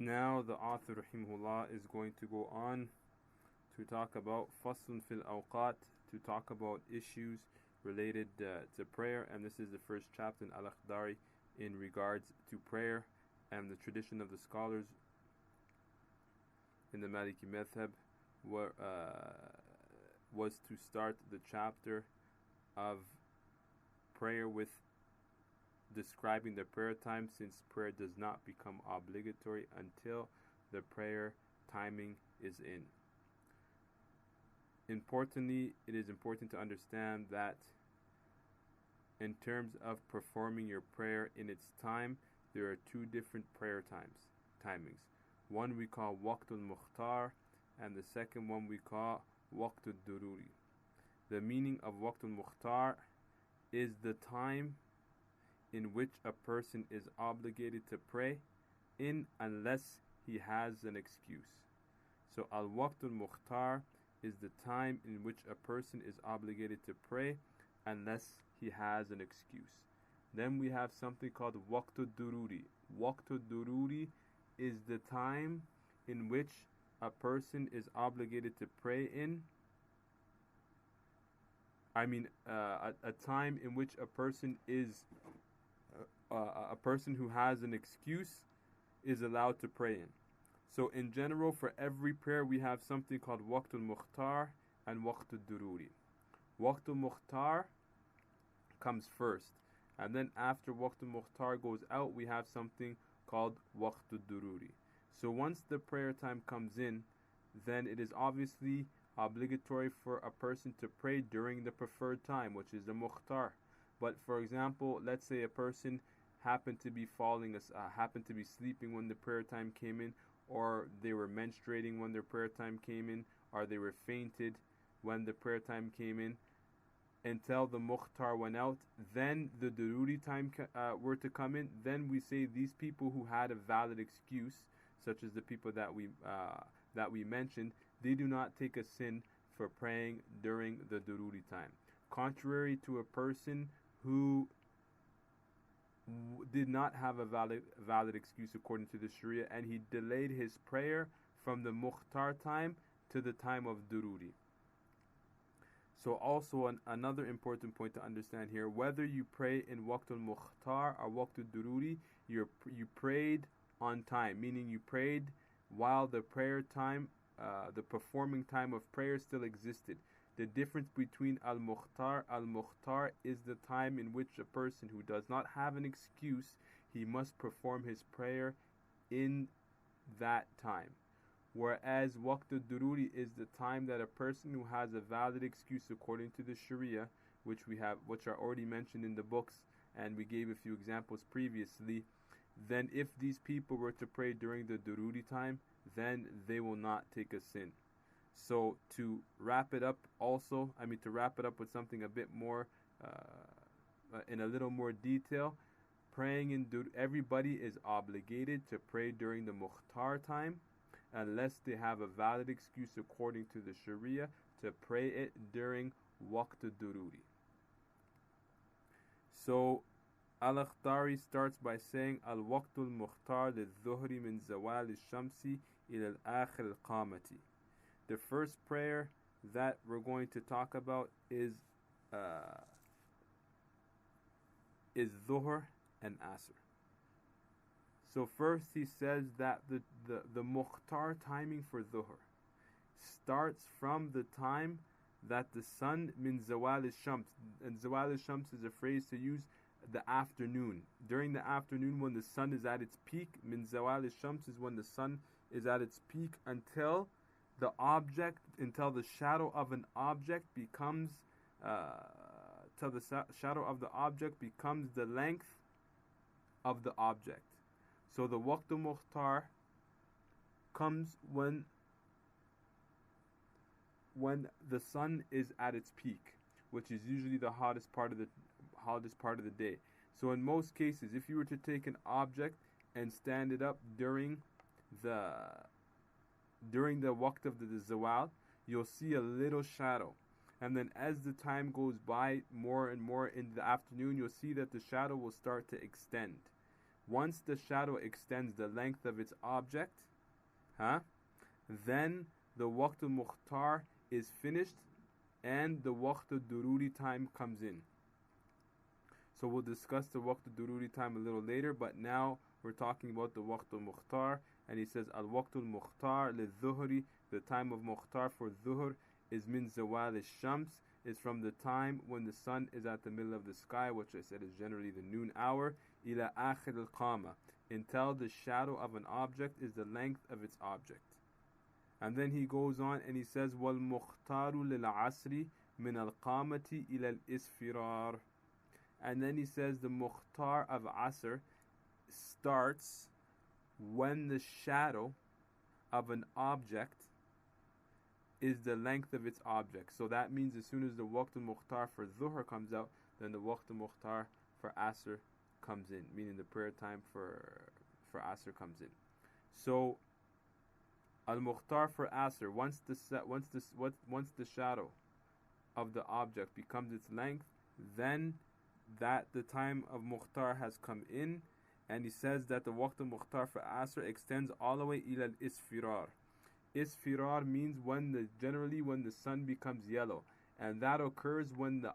Now the author rahimahullah is going to go on to talk about faslun fil awqat, to talk about issues related to prayer, and this is the first chapter in Akhdari in regards to prayer, and the tradition of the scholars in the Maliki Madhab was to start the chapter of prayer with describing the prayer time, since prayer does not become obligatory until the prayer timing is in. Importantly, it is important to understand that in terms of performing your prayer in its time, there are two different prayer timings. One we call waqtul Mukhtar, and the second one we call waqtul Dururi. The meaning of waqtul Mukhtar is the time in which a person is obligated to pray in unless he has an excuse. So al-waqtul Mukhtar is the time in which a person is obligated to pray unless he has an excuse. Then we have something called waqtul Dururi. Waqtul Dururi is the time in which a person is obligated to pray in. A time in which a person who has an excuse is allowed to pray in. So in general, for every prayer we have something called waqtul Mukhtar and waqtul Dururi. Waqtul Mukhtar comes first, and then after waqtul Mukhtar goes out, we have something called waqtul Dururi. So once the prayer time comes in, then it is obviously obligatory for a person to pray during the preferred time, which is the Mukhtar. But for example, let's say a person happened to be sleeping when the prayer time came in, or they were menstruating when their prayer time came in, or they were fainted when the prayer time came in, until the Mukhtar went out, then the Dururi time were to come in, then we say these people who had a valid excuse, such as the people that we mentioned, they do not take a sin for praying during the Dururi time. Contrary to a person who did not have a valid excuse according to the Sharia, and he delayed his prayer from the Mukhtar time to the time of Dururi. So also another important point to understand here, whether you pray in waqtul Mukhtar or waqtul Dururi, you prayed on time, meaning you prayed while the prayer time, the performing time of prayer still existed. The difference between al-Mukhtar is the time in which a person who does not have an excuse, he must perform his prayer in that time. Whereas waqtul Dururi is the time that a person who has a valid excuse according to the Sharia, which are already mentioned in the books, and we gave a few examples previously, then if these people were to pray during the Dururi time, then they will not take a sin. So to wrap it up with something a bit more, in a little more detail, praying in everybody is obligated to pray during the Mukhtar time, unless they have a valid excuse according to the Sharia to pray it during waqtul Dururi. So Al-Akhdari starts by saying Al-Waqtul Mukhtar lil-Dhuhri min zawal al-shamsi ila al-akhir al-qamati. The first prayer that we're going to talk about is Dhuhr and Asr. So first he says that the Mukhtar timing for Dhuhr starts from the time that the sun min zawal al-shams, and zawal al-shams is a phrase to use the afternoon. During the afternoon when the sun is at its peak, min zawal al-shams is when the sun is at its peak until the shadow of an object becomes the length of the object. So the waqtul Mukhtar comes when the sun is at its peak, which is usually the hottest part of the day. So in most cases, if you were to take an object and stand it up during the waqt of the zawal, you'll see a little shadow. And then as the time goes by more and more in the afternoon, you'll see that the shadow will start to extend. once the shadow extends the length of its object, then the waqt al-mukhtar is finished and the waqt al-dururi time comes in. So we'll discuss the waqt al-dururi time a little later, but now we're talking about the waqt al-mukhtar, and he says al-waqt al-mukhtar lil-dhuhri, the time of mukhtar for dhuhr is min zawal al-shams, is from the time when the sun is at the middle of the sky, which I said is generally the noon hour, ila akhir al-qama, until the shadow of an object is the length of its object. And then he goes on and he says wal mukhtaru lil asri min al-qamati ila al-isfirar. And then he says the mukhtar of asr starts when the shadow of an object is the length of its object. So that means as soon as the waqt al-mukhtar for dhuhr comes out, then the waqt al-mukhtar for asr comes in, meaning the prayer time for asr comes in. So al-mukhtar for asr, once the shadow of the object becomes its length, then that the time of mukhtar has come in, and he says that the waqt al-mukhtar for asr extends all the way ila al-isfirar. Isfirar means generally when the sun becomes yellow, and that occurs when the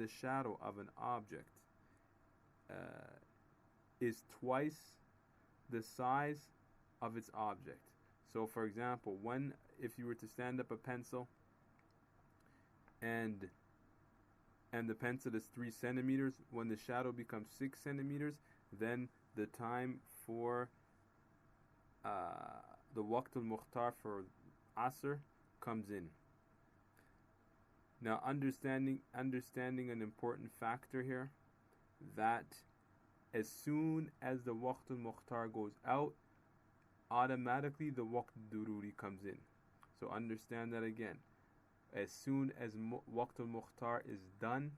shadow of an object is twice the size of its object. So for example, if you were to stand up a pencil and the pencil is 3 centimeters, when the shadow becomes 6 centimeters, then the time for the waqt al-mukhtar for asr comes in. Now understanding an important factor here, that as soon as the waqt al-mukhtar goes out, automatically the waqt dururi comes in. So understand that again. As soon as waqt al-mukhtar is done,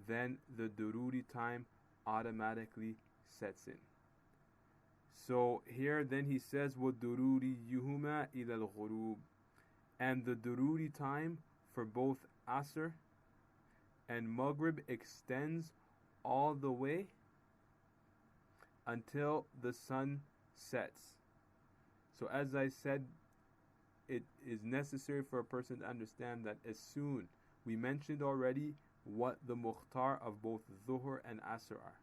then the dururi time automatically sets in. So here then he says وَالدُّرُورِ يُهُمَا إِلَى الْغُرُوبِ, and the dururi time for both asr and maghrib extends all the way until the sun sets. So as I said, it is necessary for a person to understand that as soon, we mentioned already what the mukhtar of both dhuhr and asr are,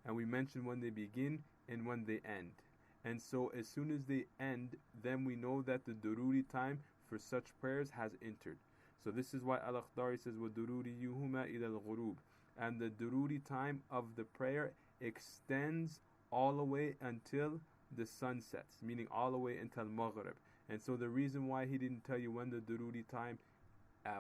and we mentioned when they begin and when they end. And so as soon as they end, then we know that the dururi time for such prayers has entered. So this is why Al-Akhdari says وَدُرُورِ يُهُمَا إِلَى الْغُرُوبِ, and the dururi time of the prayer extends all the way until the sun sets, meaning all the way until Maghrib. And so the reason why he didn't tell you when the dururi time,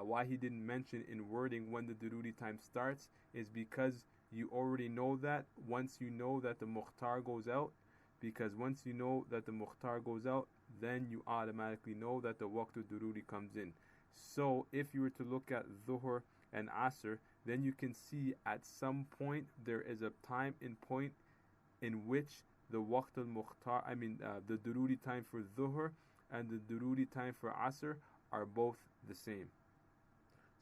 why he didn't mention in wording when the dururi time starts, is because you already know that once you know that the mukhtar goes out, because once you know that the mukhtar goes out, then you automatically know that the waqt dururi comes in. So if you were to look at dhuhr and asr, then you can see at some point there is a time and point in which the waqt al-mukhtar, the dururi time for dhuhr and the dururi time for asr are both the same.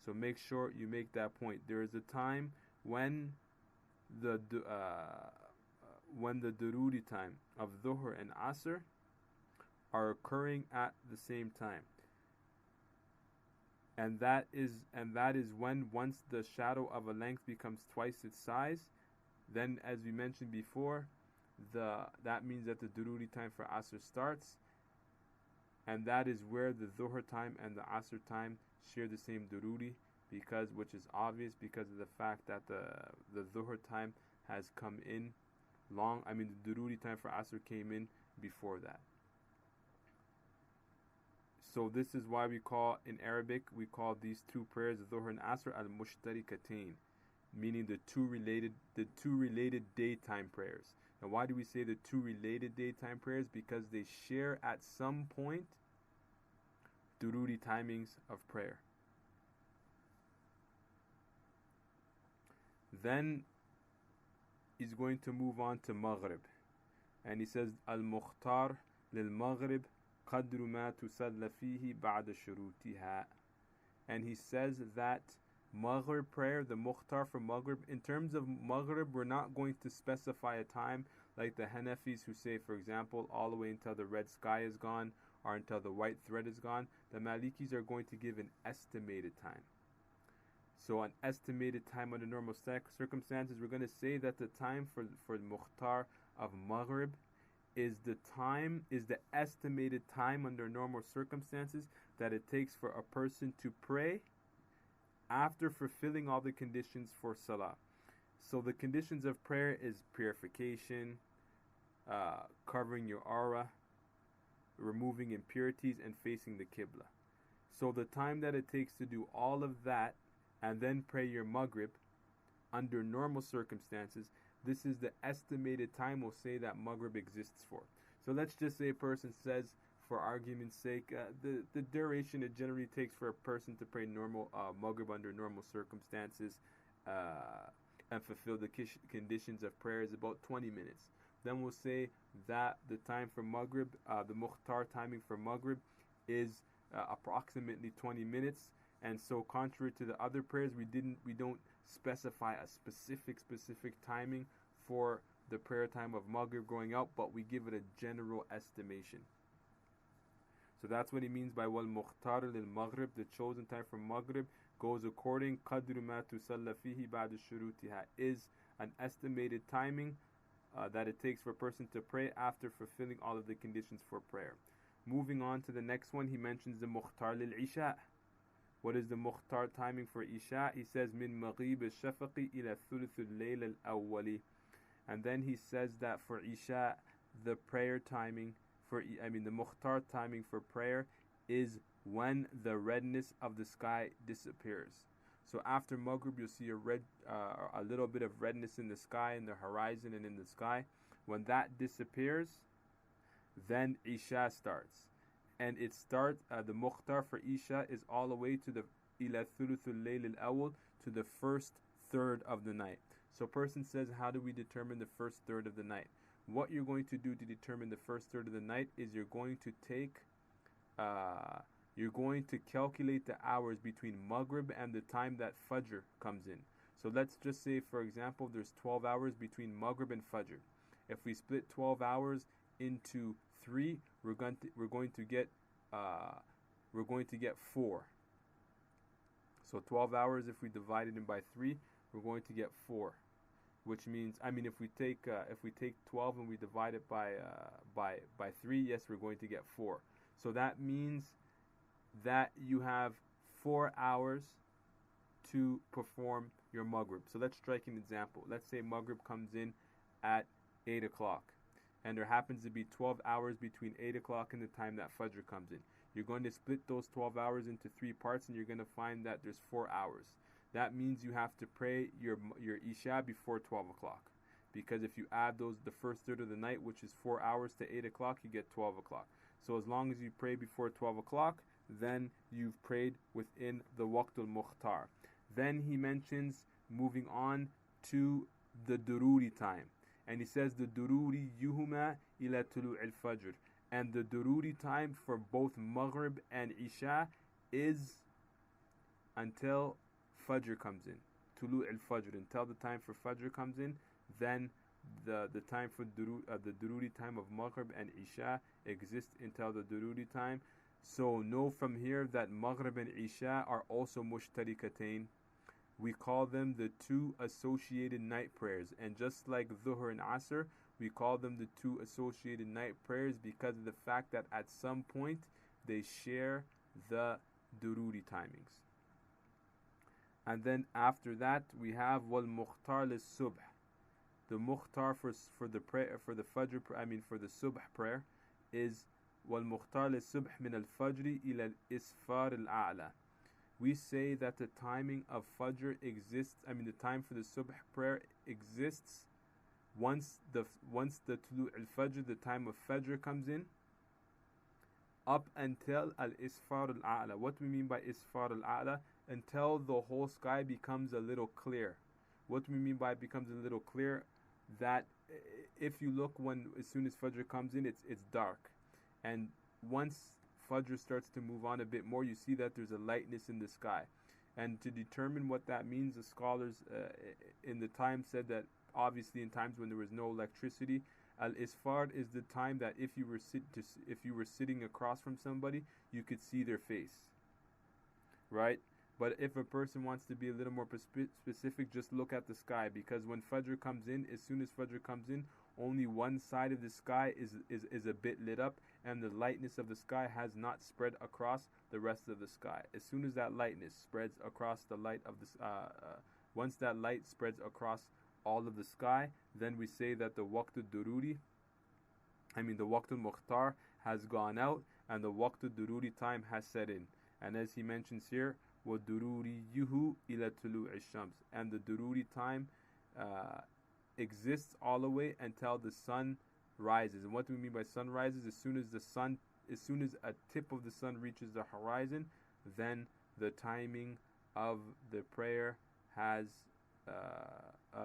So make sure you make that point. There is a time when the dururi time of dhuhr and asr are occurring at the same time, and that is when once the shadow of a length becomes twice its size, then as we mentioned before, that means that the dururi time for asr starts, and that is where the dhuhr time and the asr time share the same dururi, which is obvious because of the fact that the dhuhr time has come in the dururi time for asr came in before that. So this is why in Arabic we call these two prayers, dhuhr and asr, al-mushtarikatain, meaning the two related daytime prayers. Now why do we say the two related daytime prayers? Because they share at some point dururi timings of prayer. Then he's going to move on to Maghrib, and he says al-mukhtar lil-maghrib qadru ma tusalla fihi ba'da shurutiha, and he says that Maghrib prayer, the Mukhtar for Maghrib. In terms of Maghrib, we're not going to specify a time like the Hanafis who say, for example, all the way until the red sky is gone or until the white thread is gone. The Malikis are going to give an estimated time. So an estimated time under normal circumstances, we're going to say that the time for the Mukhtar of Maghrib is the estimated time under normal circumstances that it takes for a person to pray after fulfilling all the conditions for Salah. So the conditions of prayer is purification, covering your aura, removing impurities, and facing the Qibla. So the time that it takes to do all of that and then pray your Maghrib under normal circumstances, this is the estimated time we'll say that Maghrib exists for. So let's just say a person says, for argument's sake, the duration it generally takes for a person to pray normal Maghrib under normal circumstances and fulfill the conditions of prayer is about 20 minutes. Then we'll say that the time for Maghrib, the Mukhtar timing for Maghrib is approximately 20 minutes. And so contrary to the other prayers, we don't specify a specific timing for the prayer time of Maghrib going out, but we give it a general estimation. So that's what he means by wal mukhtar lil maghrib. The chosen time for Maghrib goes according qadru ma tusalla fihi ba'da shurutiha, is an estimated timing that it takes for a person to pray after fulfilling all of the conditions for prayer. Moving on to the next one, he mentions the mukhtar lil isha. What is the Mukhtar timing for Isha? He says, Min Maghrib al-Shafaqi ila thuluth al-Layl al-Awwali. And then he says that for Isha, the prayer timing the Mukhtar timing for prayer is when the redness of the sky disappears. So after Maghrib, you'll see a little bit of redness in the sky, in the horizon and in the sky. When that disappears, then Isha starts. And it starts, the Mukhtar for Isha is all the way to the ila thuluthul layl al-awwal, to the first third of the night. So a person says, how do we determine the first third of the night? What you're going to do to determine the first third of the night is you're going to calculate the hours between Maghrib and the time that Fajr comes in. So let's just say, for example, there's 12 hours between Maghrib and Fajr. If we split 12 hours into 3, we're going to get 4. So 12 hours, if we divide it in by 3, we're going to get 4. Which means, if we take 12 and we divide it by 3, yes, we're going to get 4. So that means that you have 4 hours to perform your Maghrib. So let's strike an example. Let's say Maghrib comes in at 8 o'clock. And there happens to be 12 hours between 8 o'clock and the time that Fajr comes in. You're going to split those 12 hours into 3 parts, and you're going to find that there's 4 hours. That means you have to pray your Isha before 12 o'clock. Because if you add the first third of the night, which is 4 hours, to 8 o'clock, you get 12 o'clock. So as long as you pray before 12 o'clock, then you've prayed within the Waqtul Mukhtar. Then he mentions moving on to the Dururi time. And he says the Dururi yuhuma ila tulu' al-Fajr. And the Dururi time for both Maghrib and Isha is until Fajr comes in. Tulu' al-Fajr, until the time for Fajr comes in, then the time for the Dururi time of Maghrib and Isha exists until the Dururi time. So know from here that Maghrib and Isha are also mushtarikatain. We call them the 2 associated night prayers. And just like Dhuhr and Asr, we call them the 2 associated night prayers because of the fact that at some point they share the Dururi timings. And then after that we have wal mukhtar lis subh. The Mukhtar for the prayer for the Fajr, for the Subh prayer is wal mukhtar lis subh min al fajr ila al isfar al a'la. We say that the timing of Fajr exists, the time for the Subh prayer exists once the Tulu' al-Fajr, the time of Fajr comes in, up until al-Isfar al-A'la. What do we mean by Isfar al-A'la? Until the whole sky becomes a little clear. What do we mean by it becomes a little clear? That if you look as soon as Fajr comes in, it's dark. And once Fajr starts to move on a bit more, you see that there's a lightness in the sky. And to determine what that means, the scholars in the time said that obviously in times when there was no electricity, al-isfar is the time that if you were sitting across from somebody, you could see their face, right? But if a person wants to be a little more specific, just look at the sky, because when Fajr comes in, as soon as Fajr comes in, only one side of the sky is a bit lit up, and the lightness of the sky has not spread across the rest of the sky. As soon as that lightness spreads across the light of the once that light spreads across all of the sky, then we say that the the Waqtul Mukhtar has gone out, and the Waqtul Dururi time has set in. And as he mentions here, وَدُرُورِيُّهُ إِلَى طُلُوعِ الشَّمْسِ, and the Dururi time exists all the way until the sun rises. And what do we mean by sun rises? As soon as a tip of the sun reaches the horizon, then the timing of the prayer has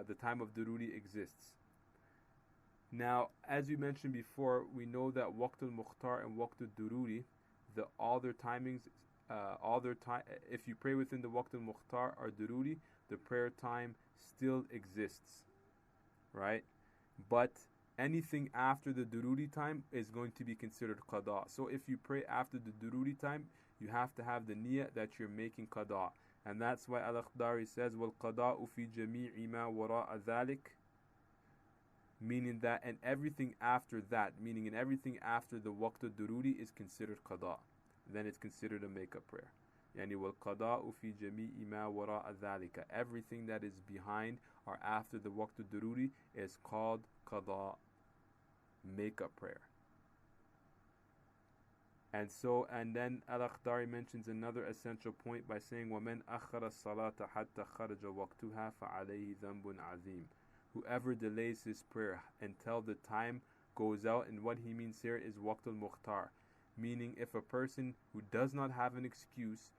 the time of Dururi exists. Now, as we mentioned before, we know that Waqtul Mukhtar and Waqtul Dururi, all their timings, if you pray within the Waqtul Mukhtar or Dururi, the prayer time still exists, right? But anything after the Dururi time is going to be considered qada. So if you pray after the Dururi time, you have to have the niyyah that you're making qada. And that's why Al-Akhdari says, وَالْقَضَاءُ فِي جَمِيعِ مَا وَرَاءَ ذَلِكَ, meaning that, and everything after that, meaning in everything after the Waqt al-Dururi is considered qada. Then it's considered a makeup prayer. يعني وَالْقَضَاءُ فِي جَمِيعِ مَا وَرَاءَ ذَلِكَ, everything that is behind or after the Waqt al-Dururi is called qada, makeup prayer. And then Al-Akhdari mentions another essential point by saying, وَمَنْ أَخَّرَ الصَّلَاةَ حَتَّى خَرَجَ وَقْتُهَا فَعَلَيْهِ ذَنْبٌ عَظِيمٌ. Whoever delays his prayer until the time goes out, and what he means here is Waqtul Mukhtar, meaning if a person who does not have an excuse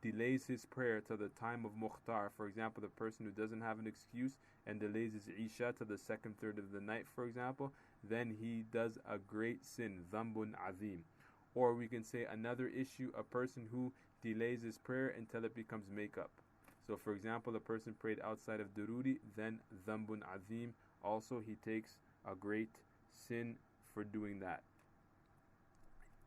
delays his prayer to the time of Mukhtar, for example, the person who doesn't have an excuse and delays his Isha to the second third of the night, for example, then he does a great sin, ذَنْبٌ عَظِيمٌ. Or we can say another issue, a person who delays his prayer until it becomes makeup. So for example, a person prayed outside of Dururi, then Dhambun Azim, also he takes a great sin for doing that.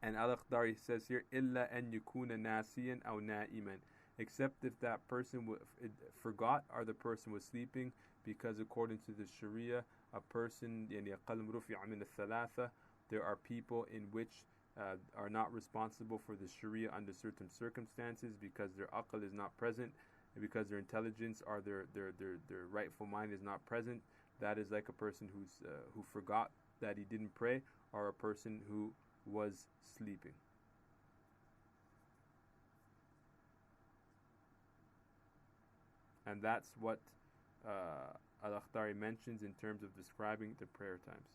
And Al-Akhdari says here, إِلَّا أَن يَكُونَ نَاسِيًا أَوْ نَائِمًا, except if that person forgot or the person was sleeping, because according to the Sharia, a person, يعني قلم رفع من الثلاثة, there are people in which are not responsible for the Sharia under certain circumstances because their aql is not present, because their intelligence or their rightful mind is not present. That is like a person who forgot that he didn't pray, or a person who was sleeping. And that's what Al-Akhdari mentions in terms of describing the prayer times.